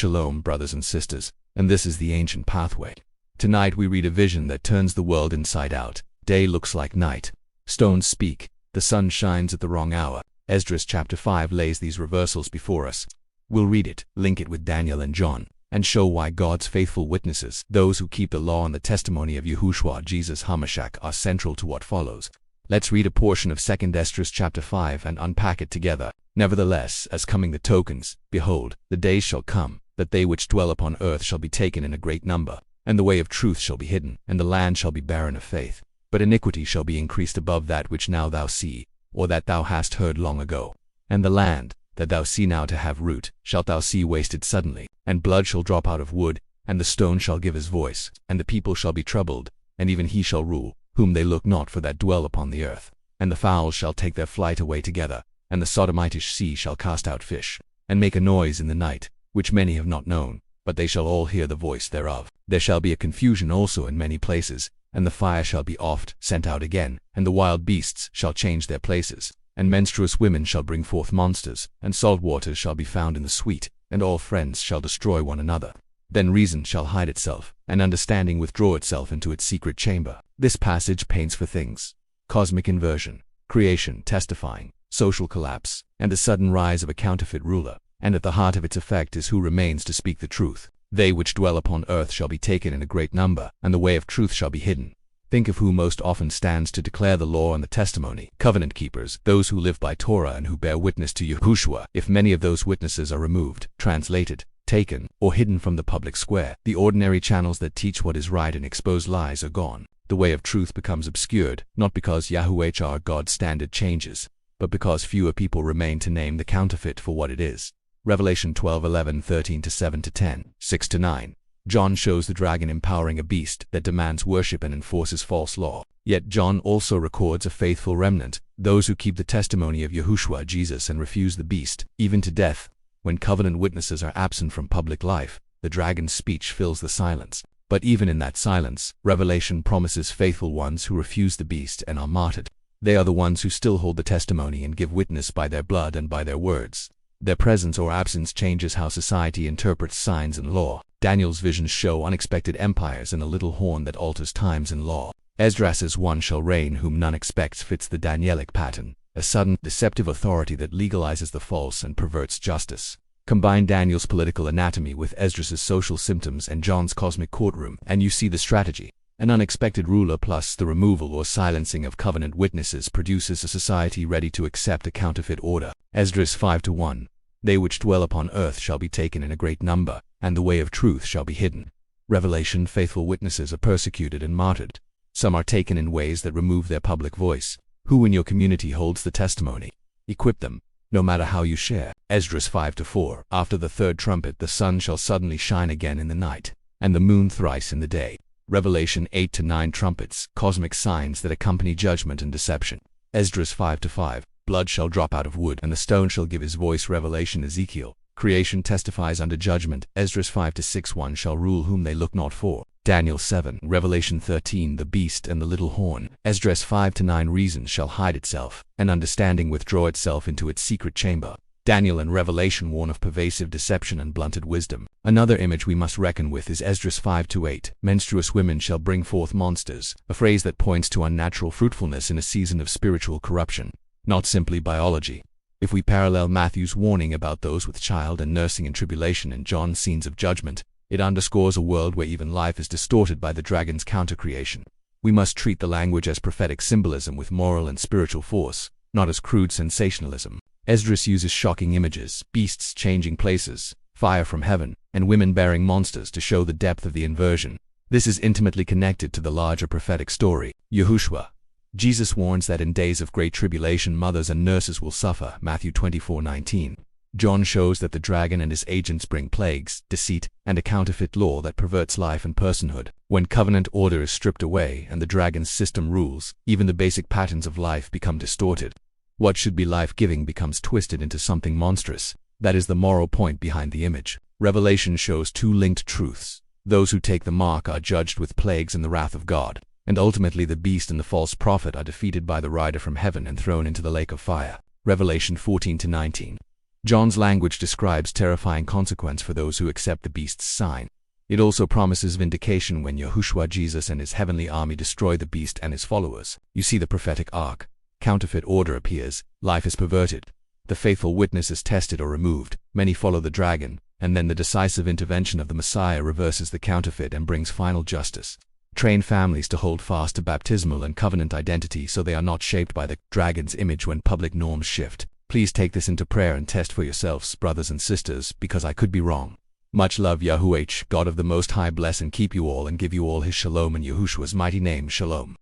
Shalom, brothers and sisters, and this is the ancient pathway. Tonight we read a vision that turns the world inside out. Day looks like night. Stones speak. The sun shines at the wrong hour. Esdras chapter 5 lays these reversals before us. We'll read it, link it with Daniel and John, and show why God's faithful witnesses, those who keep the law and the testimony of Yahushua HaMashiach, are central to what follows. Let's read a portion of 2 Esdras chapter 5 and unpack it together. Nevertheless, as coming the tokens, behold, the days shall come, that they which dwell upon earth shall be taken in a great number, and the way of truth shall be hidden, and the land shall be barren of faith. But iniquity shall be increased above that which now thou see, or that thou hast heard long ago. And the land, that thou see now to have root, shalt thou see wasted suddenly, and blood shall drop out of wood, and the stone shall give his voice, and the people shall be troubled, and even he shall rule, whom they look not for that dwell upon the earth. And the fowls shall take their flight away together, and the Sodomitish sea shall cast out fish, and make a noise in the night, which many have not known, but they shall all hear the voice thereof. There shall be a confusion also in many places, and the fire shall be oft sent out again, and the wild beasts shall change their places, and menstruous women shall bring forth monsters, and salt waters shall be found in the sweet, and all friends shall destroy one another. Then reason shall hide itself, and understanding withdraw itself into its secret chamber. This passage paints for things: cosmic inversion, creation testifying, social collapse, and the sudden rise of a counterfeit ruler, and at the heart of its effect is who remains to speak the truth. They which dwell upon earth shall be taken in a great number, and the way of truth shall be hidden. Think of who most often stands to declare the law and the testimony: covenant keepers, those who live by Torah and who bear witness to Yahushua. If many of those witnesses are removed, translated, taken, or hidden from the public square, the ordinary channels that teach what is right and expose lies are gone. The way of truth becomes obscured, not because Yahushua God's standard changes, but because fewer people remain to name the counterfeit for what it is. Revelation 12:11, 13-7-10, 6-9. John shows the dragon empowering a beast that demands worship and enforces false law. Yet John also records a faithful remnant, those who keep the testimony of Yahushua Jesus and refuse the beast, even to death. When covenant witnesses are absent from public life, the dragon's speech fills the silence. But even in that silence, Revelation promises faithful ones who refuse the beast and are martyred. They are the ones who still hold the testimony and give witness by their blood and by their words. Their presence or absence changes how society interprets signs and law. Daniel's visions show unexpected empires and a little horn that alters times and law. Esdras' one shall reign whom none expects fits the Danielic pattern, a sudden, deceptive authority that legalizes the false and perverts justice. Combine Daniel's political anatomy with Esdras' social symptoms and John's cosmic courtroom, and you see the strategy. An unexpected ruler plus the removal or silencing of covenant witnesses produces a society ready to accept a counterfeit order. Esdras 5:1. They which dwell upon earth shall be taken in a great number, and the way of truth shall be hidden. Revelation: faithful witnesses are persecuted and martyred. Some are taken in ways that remove their public voice. Who in your community holds the testimony? Equip them, no matter how you share. Esdras 5:4. After the third trumpet the sun shall suddenly shine again in the night, and the moon thrice in the day. Revelation 8-9. Trumpets, cosmic signs that accompany judgment and deception. Esdras 5:5. Blood shall drop out of wood, and the stone shall give his voice. Revelation Ezekiel. Creation testifies under judgment. Esdras 5-6. One shall rule whom they look not for. Daniel 7. Revelation 13. The beast and the little horn. Esdras 5-9. Reason shall hide itself, and understanding withdraw itself into its secret chamber. Daniel and Revelation warn of pervasive deception and blunted wisdom. Another image we must reckon with is Esdras 5-8. Menstruous women shall bring forth monsters, a phrase that points to unnatural fruitfulness in a season of spiritual corruption, not simply biology. If we parallel Matthew's warning about those with child and nursing in tribulation and John's scenes of judgment, it underscores a world where even life is distorted by the dragon's counter-creation. We must treat the language as prophetic symbolism with moral and spiritual force, not as crude sensationalism. Esdras uses shocking images: beasts changing places, fire from heaven, and women bearing monsters to show the depth of the inversion. This is intimately connected to the larger prophetic story. Yahushua. Jesus warns that in days of great tribulation mothers and nurses will suffer. Matthew 24:19. John shows that the dragon and his agents bring plagues, deceit, and a counterfeit law that perverts life and personhood. When covenant order is stripped away and the dragon's system rules, even the basic patterns of life become distorted. What should be life-giving becomes twisted into something monstrous. That is the moral point behind the image. Revelation shows two linked truths. Those who take the mark are judged with plagues and the wrath of God, and ultimately the beast and the false prophet are defeated by the rider from heaven and thrown into the lake of fire. Revelation 14-19. John's language describes terrifying consequence for those who accept the beast's sign. It also promises vindication when Yahushua Jesus and his heavenly army destroy the beast and his followers. You see the prophetic arc. Counterfeit order appears, life is perverted, the faithful witness is tested or removed, many follow the dragon, and then the decisive intervention of the Messiah reverses the counterfeit and brings final justice. Train families to hold fast to baptismal and covenant identity so they are not shaped by the dragon's image when public norms shift. Please take this into prayer and test for yourselves, brothers and sisters, because I could be wrong. Much love. Yahuwah, God of the Most High, bless and keep you all and give you all his shalom in Yahushua's mighty name. Shalom.